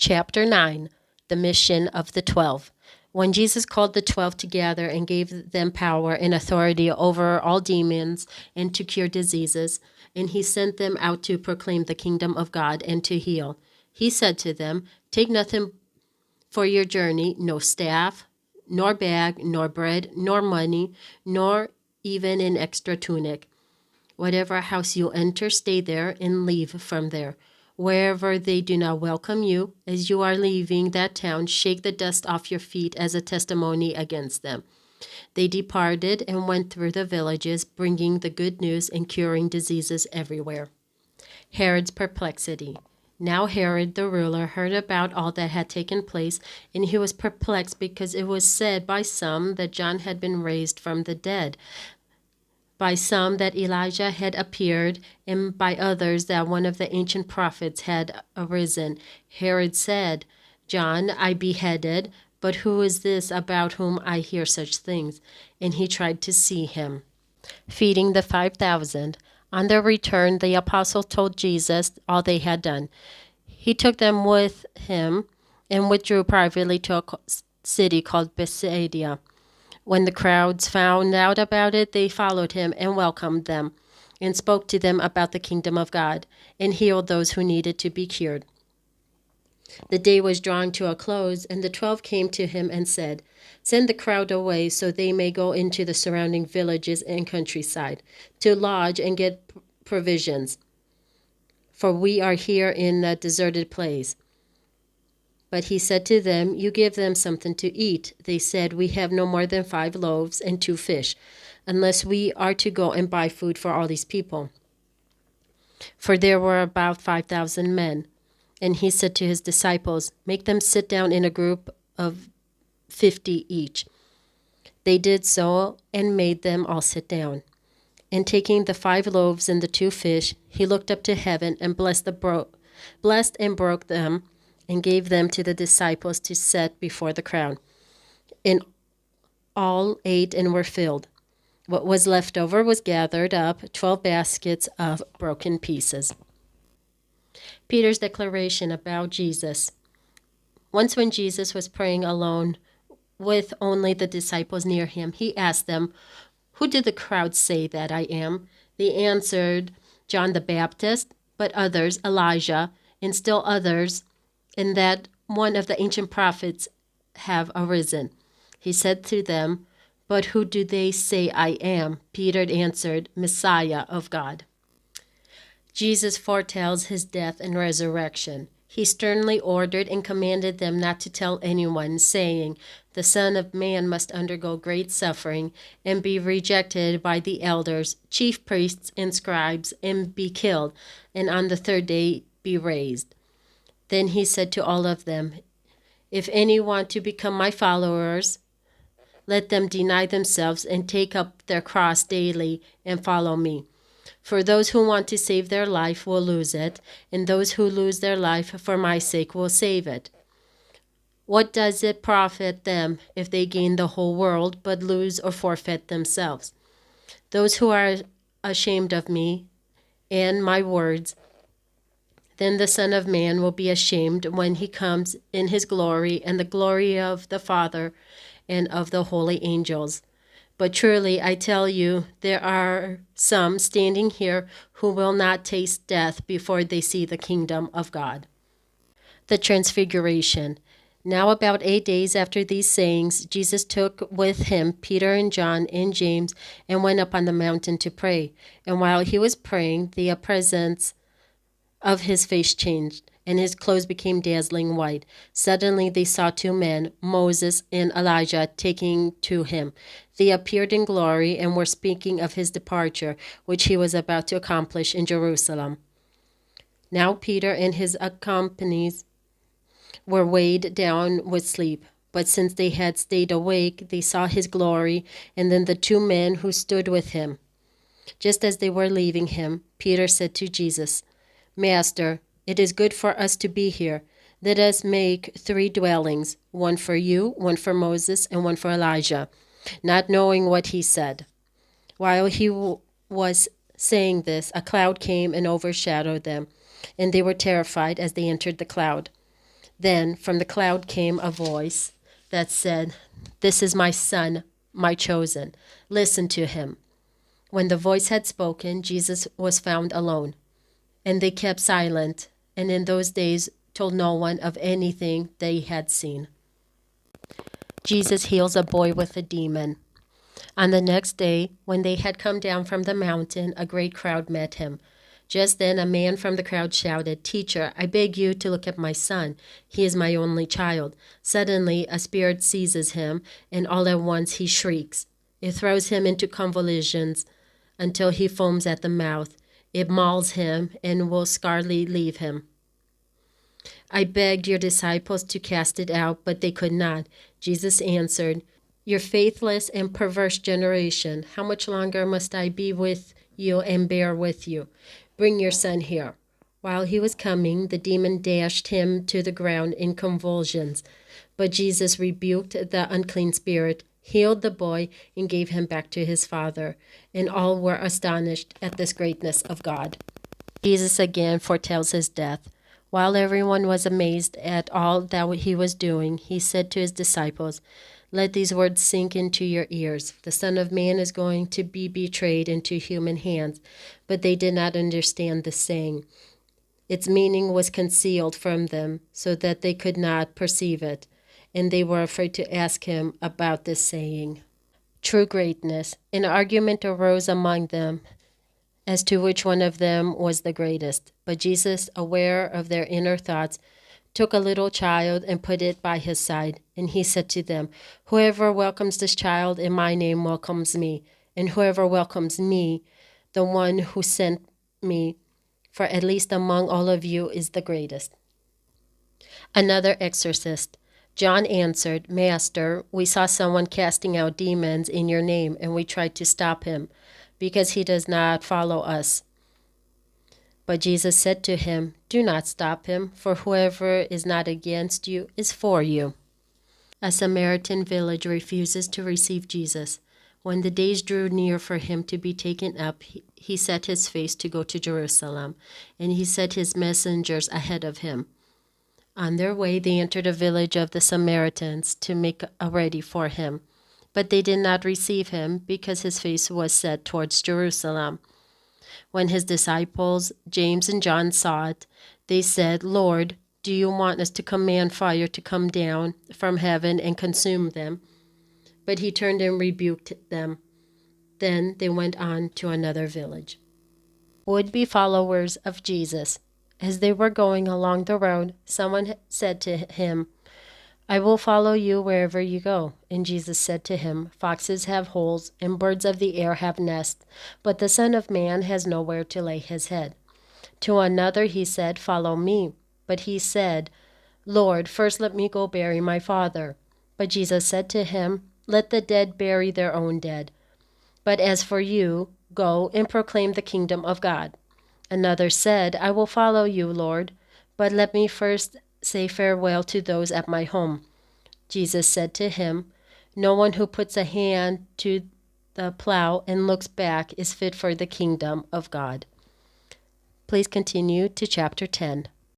Chapter 9, The Mission of the 12. When Jesus called the 12 together and gave them power and authority over all demons and to cure diseases, and he sent them out to proclaim the kingdom of God and to heal, he said to them, "Take nothing for your journey, no staff, nor bag, nor bread, nor money, nor even an extra tunic. Whatever house you enter, stay there and leave from there. Wherever they do not welcome you, as you are leaving that town, shake the dust off your feet as a testimony against them." They departed and went through the villages, bringing the good news and curing diseases everywhere. Herod's perplexity. Now Herod the ruler heard about all that had taken place, and he was perplexed because it was said by some that John had been raised from the dead, by some that Elijah had appeared, and by others that one of the ancient prophets had arisen. Herod said, "John I beheaded, but who is this about whom I hear such things?" And he tried to see him. Feeding the 5,000. On their return, the apostles told Jesus all they had done. He took them with him and withdrew privately to a city called Bethsaida. When the crowds found out about it, they followed him and welcomed them and spoke to them about the kingdom of God and healed those who needed to be cured. The day was drawing to a close, and the 12 came to him and said, "Send the crowd away so they may go into the surrounding villages and countryside to lodge and get provisions, for we are here in a deserted place." But he said to them, "You give them something to eat." They said, "We have no more than 5 loaves and 2 fish, unless we are to go and buy food for all these people." For there were about 5,000 men. And he said to his disciples, "Make them sit down in a group of 50 each." They did so and made them all sit down. And taking the 5 loaves and the 2 fish, he looked up to heaven and blessed and broke them and gave them to the disciples to set before the crowd. And all ate and were filled. What was left over was gathered up, 12 baskets of broken pieces. Peter's declaration about Jesus. Once when Jesus was praying alone with only the disciples near him, he asked them, "Who do the crowd say that I am?" They answered, "John the Baptist, but others, Elijah, and still others, and that one of the ancient prophets have arisen." He said to them, "But who do they say I am?" Peter answered, "Messiah of God." Jesus foretells his death and resurrection. He sternly ordered and commanded them not to tell anyone, saying, "The Son of Man must undergo great suffering and be rejected by the elders, chief priests, and scribes, and be killed, and on the 3rd day be raised." Then he said to all of them, "If any want to become my followers, let them deny themselves and take up their cross daily and follow me. For those who want to save their life will lose it, and those who lose their life for my sake will save it. What does it profit them if they gain the whole world but lose or forfeit themselves? Those who are ashamed of me and my words, then the Son of Man will be ashamed when he comes in his glory and the glory of the Father and of the holy angels. But truly, I tell you, there are some standing here who will not taste death before they see the kingdom of God. The Transfiguration. Now about 8 days after these sayings, Jesus took with him Peter and John and James and went up on the mountain to pray. And while he was praying, the presence of his face changed, and his clothes became dazzling white. Suddenly they saw 2 men, Moses and Elijah, taking to him. They appeared in glory and were speaking of his departure, which he was about to accomplish in Jerusalem. Now Peter and his accomplices were weighed down with sleep. But since they had stayed awake, they saw his glory, and then the 2 men who stood with him. Just as they were leaving him, Peter said to Jesus, "Master, it is good for us to be here. Let us make 3 dwellings, one for you, one for Moses, and one for Elijah," not knowing what he said. While he was saying this, a cloud came and overshadowed them, and they were terrified as they entered the cloud. Then from the cloud came a voice that said, "This is my son, my chosen. Listen to him." When the voice had spoken, Jesus was found alone, and they kept silent, and in those days told no one of anything they had seen. Jesus heals a boy with a demon. On the next day, when they had come down from the mountain, a great crowd met him. Just then a man from the crowd shouted, "Teacher, I beg you to look at my son. He is my only child." Suddenly a spirit seizes him, and all at once he shrieks. It throws him into convulsions until he foams at the mouth. It mauls him and will scarcely leave him. "I begged your disciples to cast it out, but they could not." Jesus answered, "Your faithless and perverse generation, how much longer must I be with you and bear with you? Bring your son here." While he was coming, the demon dashed him to the ground in convulsions. But Jesus rebuked the unclean spirit, healed the boy, and gave him back to his father. And all were astonished at this greatness of God. Jesus again foretells his death. While everyone was amazed at all that he was doing, he said to his disciples, "Let these words sink into your ears. The Son of Man is going to be betrayed into human hands." But they did not understand the saying. Its meaning was concealed from them so that they could not perceive it, and they were afraid to ask him about this saying. True greatness. An argument arose among them as to which one of them was the greatest. But Jesus, aware of their inner thoughts, took a little child and put it by his side. And he said to them, "Whoever welcomes this child in my name welcomes me. And whoever welcomes me, the one who sent me, for at least among all of you is the greatest." Another exorcist. John answered, "Master, we saw someone casting out demons in your name, and we tried to stop him, because he does not follow us." But Jesus said to him, "Do not stop him, for whoever is not against you is for you." A Samaritan village refuses to receive Jesus. When the days drew near for him to be taken up, he set his face to go to Jerusalem, and he sent his messengers ahead of him. On their way, they entered a village of the Samaritans to make ready for him. But they did not receive him, because his face was set towards Jerusalem. When his disciples, James and John, saw it, they said, "Lord, do you want us to command fire to come down from heaven and consume them?" But he turned and rebuked them. Then they went on to another village. Would-be followers of Jesus. As they were going along the road, someone said to him, "I will follow you wherever you go." And Jesus said to him, "Foxes have holes, and birds of the air have nests, but the Son of Man has nowhere to lay his head." To another he said, "Follow me." But he said, "Lord, first let me go bury my father." But Jesus said to him, "Let the dead bury their own dead. But as for you, go and proclaim the kingdom of God." Another said, "I will follow you, Lord, but let me first say farewell to those at my home." Jesus said to him, "No one who puts a hand to the plow and looks back is fit for the kingdom of God." Please continue to chapter 10.